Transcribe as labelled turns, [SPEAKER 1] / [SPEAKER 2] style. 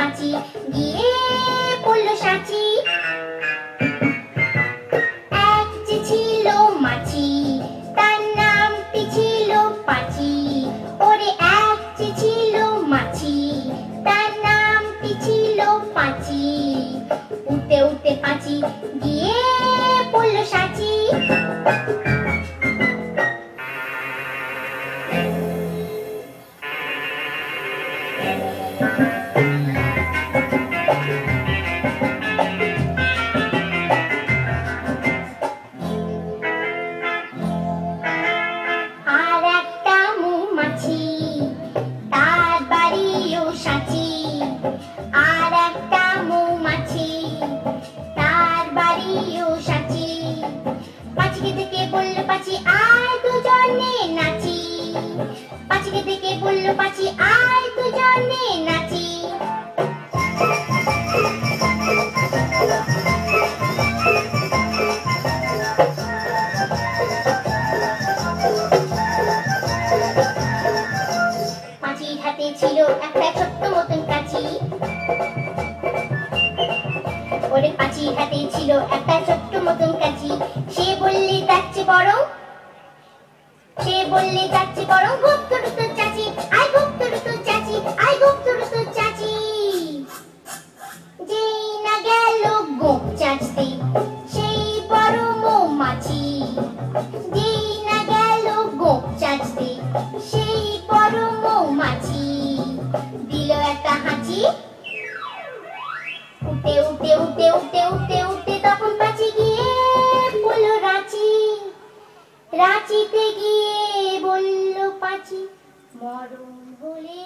[SPEAKER 1] পাঁচি গিয়ে পড়ল সাঁচি। এক যে ছিল মাছি, তার নামটি ছিল পাঁচি। ওরে এক যে ছিল মাছি, তার নামটি ছিল পাঁচি। উঠতে উঠতে পাঁচি গিয়ে পড়ল সাঁচি। আর একটা মৌমাছি, তার বাড়িও সাঁচি। আর একটা মৌমাছি, তার বাড়িও সাঁচি। পাঁচিকে দেখে বলল পাঁচি আয় দুজনে নাচি। পাঁচিকে দেখে বলল পাঁচি আয় দুজনে নাচি। পাঁচির হাতে ছিল একটা ছোট্ট মতন কাঁচি। ওরে পাঁচির হাতে ছিল একটা ছোট্ট মতন কাঁচি। সে বললে যাচ্ছে বরং, সে বললে যাচ্ছে বরং গোপ তোর তোর চাচি, আয় গোপ তোর তোর চাচি, আয় গোপ তোর তোর চাচি। যেই না গেল গোপ চাচতে, সেই বড় মৌমাছি। যেই না গেল গোপ চাচতে, সেই বড় মৌমাছি। দিল একটা হাঁচি, উঠে উঠে উঠে উঠে উঠে উঠে তখন পাঁচি গিয়ে বলল রাঁচি। রাঁচিতে গিয়ে বলল পাঁচি মরণ হলে।